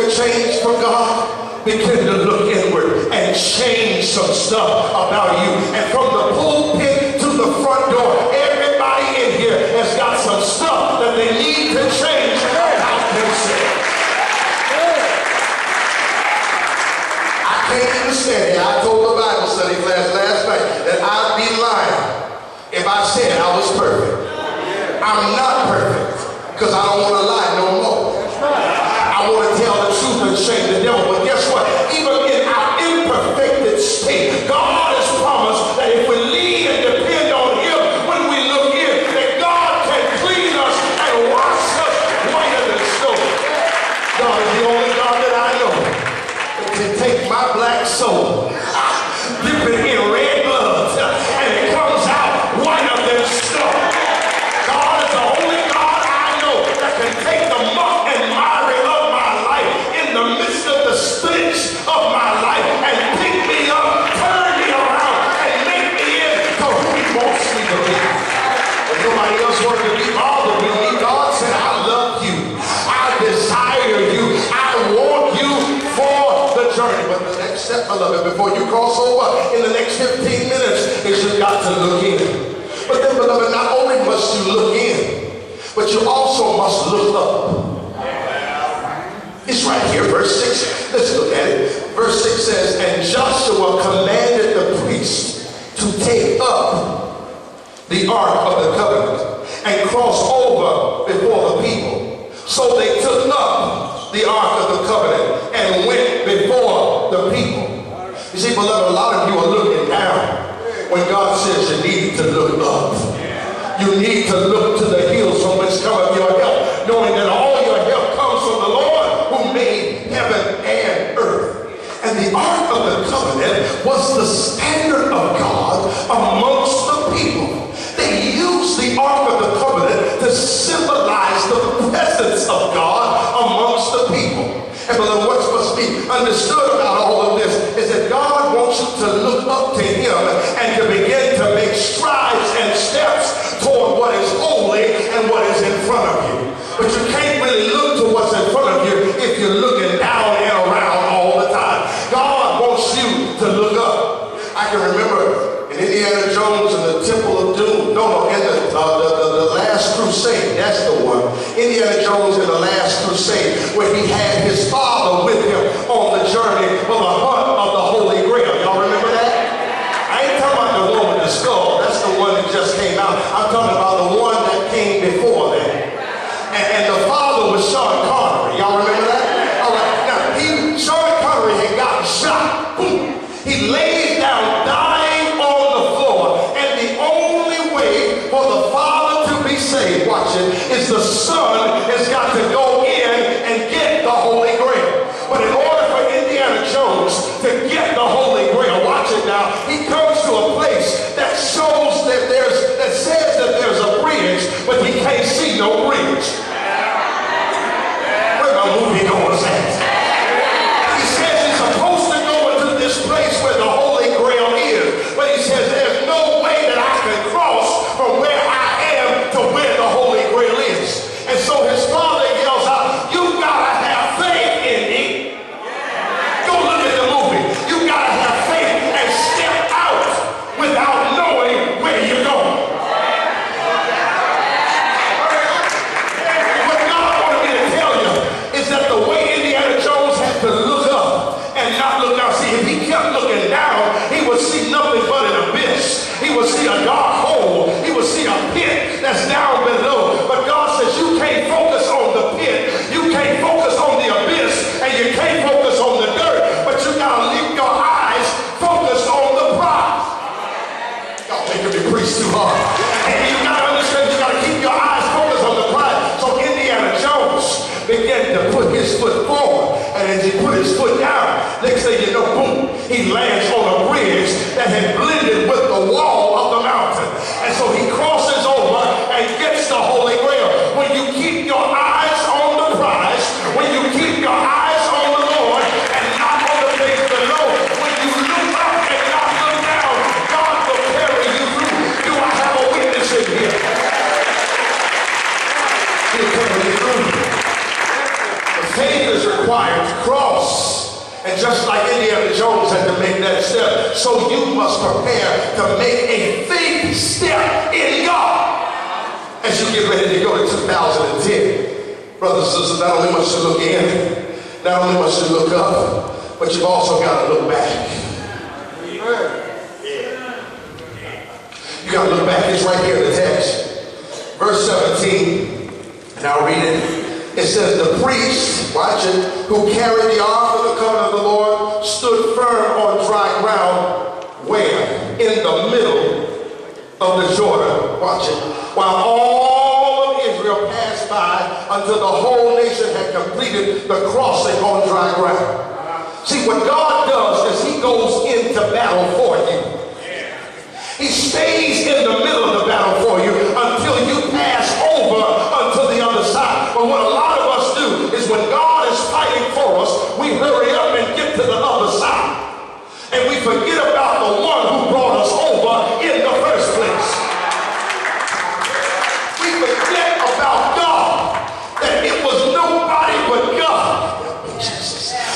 a change from God, begin to look inward and change some stuff about you. And from the pulpit to the front door, everybody in here has got some stuff that they need to change about themselves. I can't even stand it. I told the Bible study class last night that I'd be lying if I said I was perfect. I'm not perfect because I don't want to lie no more. I want to tell the truth and shame the devil. But guess what? Even in our imperfected state, God has promised that if we lean and depend on him when we look in, that God can clean us and wash us whiter than snow. God is the only God that I know that can take my black soul, dip it in red blood, and it comes out whiter than snow. God is the only God I know that can take the muck and miry of my life in the midst of the stench of my life and pick me up, turn me around, and make me into who he wants me to be. When nobody else wanted to be bothered with me, God said, I love you. I desire you. I want you for the journey. But the next step, beloved, before you cross over in the next 15 minutes, is you've got to look in. But then, beloved, not only must you look in, but you also must look up. It's right here, verse 6. Let's look at it. Verse 6 says, and Joshua commanded the priests to take up the ark of the covenant and cross over before the people. So they took up the ark of the covenant and went before the people. You see, beloved, a lot of you are looking down when God says you need to look up. You need to look to the hills from which cometh your help, knowing that all your help comes from the Lord who made heaven and earth. And the ark of the covenant was the standard of God amongst the people. They used the ark of the covenant to symbolize the presence of God amongst the people. And beloved, what must be understood about all of this is that God wants you to look up to him and to begin to make strides and steps toward what is holy and what is in front of you. But you can't really look to what's in front of you if you're looking down and around all the time. God wants you to look up. I can remember in Indiana Jones and the Temple of Doom, in the Last Crusade, that's the one. Indiana Jones in the Last Crusade, where he had his father with him on the journey for the hunt of the Holy Grail. Y'all remember that? I ain't talking about the one with the skull. That's the one that just came out. I'm talking about the one that came before that. And the father was Sean Connery. Y'all remember that? All right. Now, Sean Connery had gotten shot. Boom. He laid down dying on the floor. And the only way for the father to be saved, watch it, is the son has got to go in and get the Holy Grail. But in order for Indiana Jones to get the Holy Grail, watch it now, he comes to a place that shows that that says that there's a bridge, but he can't see no bridge. Where my movie goers at? He says he's supposed to go into this place where the Holy Grail is, but he says there's no way that I can cross from where I am to where the Holy Grail is. And so his father yells out, you gotta have faith in me. Go look at the movie. You gotta have faith and step out without knowing where you're going. What God wanted me to tell you is that the way Indiana Jones had to look up and not look down. See, if he kept looking down, he would see nothing but an abyss. He would see a dark hole. He would see a pit that's down below. But God says you can't focus on the pit. You can't focus on the abyss. And you can't focus on the dirt. But you got to leave your eyes focused on the prize. Y'all making me preach too hard. And you got to understand, you got to keep your eyes focused on the prize. So Indiana Jones began to put his foot forward. And as he put his foot down, next thing you know, boom, he lands on a bridge that had blended with the wall of the mountain. And so he crosses over and gets the Holy Grail. When you keep your eyes on the prize, when you keep your eyes on the Lord and not on the things below, when you look up and not look down, God will carry you through. Do I have a witness in here? He'll carry you through. The faith is required. required to cross. And just like Indiana Jones had to make that step, so you must prepare to make a faith step in God as you get ready to go to 2010. Brothers and sisters, not only must you look in, not only must you look up, but you've also got to look back. You got to look back. It's right here in the text. Verse 17, and I'll read it. It says, the priest, watch it, who carried the ark of the covenant of the Lord stood firm on dry ground. Where? In the middle of the Jordan. Watch it. While all of Israel passed by until the whole nation had completed the crossing on dry ground. See, what God does is he goes into battle for you. He stays in the middle of the battle for you until you pass over unto the other side. But what a lot of us do is when God is fighting for us, we hurry up and get to the other side. And we forget about the one who brought us over in the first place. We forget about God, that it was nobody but God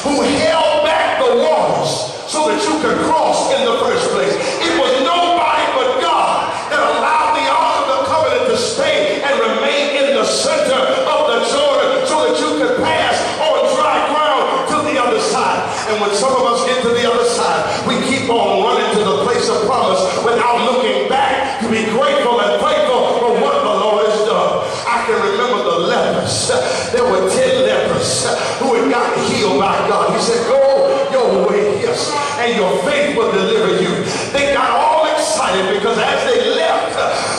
who held back the waters so that you could cross in the first place. It was nobody but God that allowed the ark of the covenant to stay and remain in the center of the Jordan so that you could pass on dry ground to the other side. And when some of us get to the other side, we keep on running to the place of promise without looking back to be grateful and thankful for what the Lord has done. I can remember the lepers. There were 10 lepers who had gotten healed by God. He said, go your way, yes, and your faith will deliver you. They got all excited because as they left,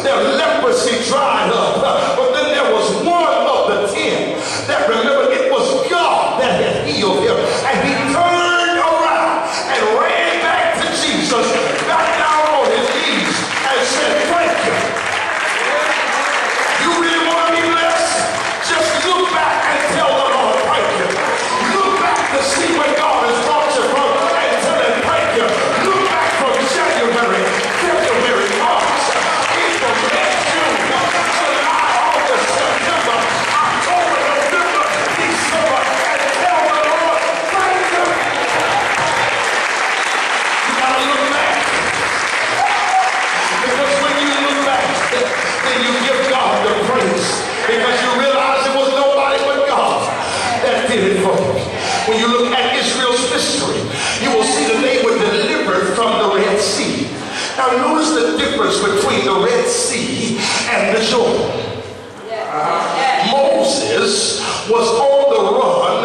their leprosy dried up. But then there was one of the 10 that remembered it was God that had healed him. And he turned around and ran back to Jesus, got down on his knees and said, thank you. You really want to be blessed? Just look back and tell the Lord, thank you. Look back to see where God has brought you from and tell him, thank you. Look back from January, February, March, April, May, June, July, August, September, October, November, December, and tell the Lord, thank you. You got to look back. Because when you look back, then you give God the praise. Because you realize it was nobody but God that did it for you. When you look at Israel's history, you will see that they were delivered from the Red Sea. Now notice the difference between the Red Sea and the Jordan. Moses was on the run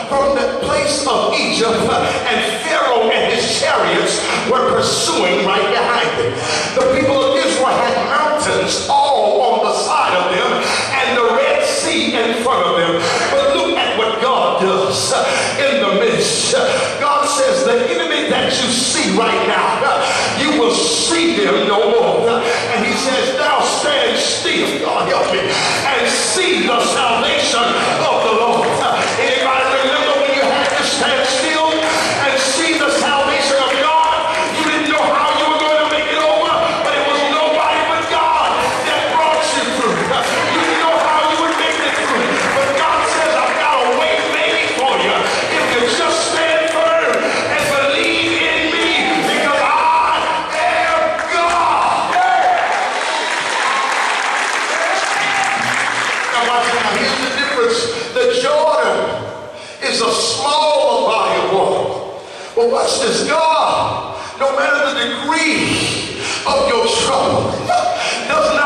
from the place of Egypt, and Pharaoh and his chariots were pursuing right behind him. The people of Israel had mountains all on the side of them and the Red Sea in front of them. But look at what God does in the midst. God says, the enemy that you see right now, you will see them no more. And he says, now stand still, God help me, and see the salvation of the Lord. Anybody remember when you had to stand still and see the salvation of God? You didn't know how you were going to make it over, but it was nobody but God that brought you through. You didn't know how you would make it through, but God says, I've got a way made for you if you just stand firm and believe in me, because I am God. Now watch it. Now here's the difference. The Jordan is a small body of water. But watch this. God, no matter the degree of your trouble, does not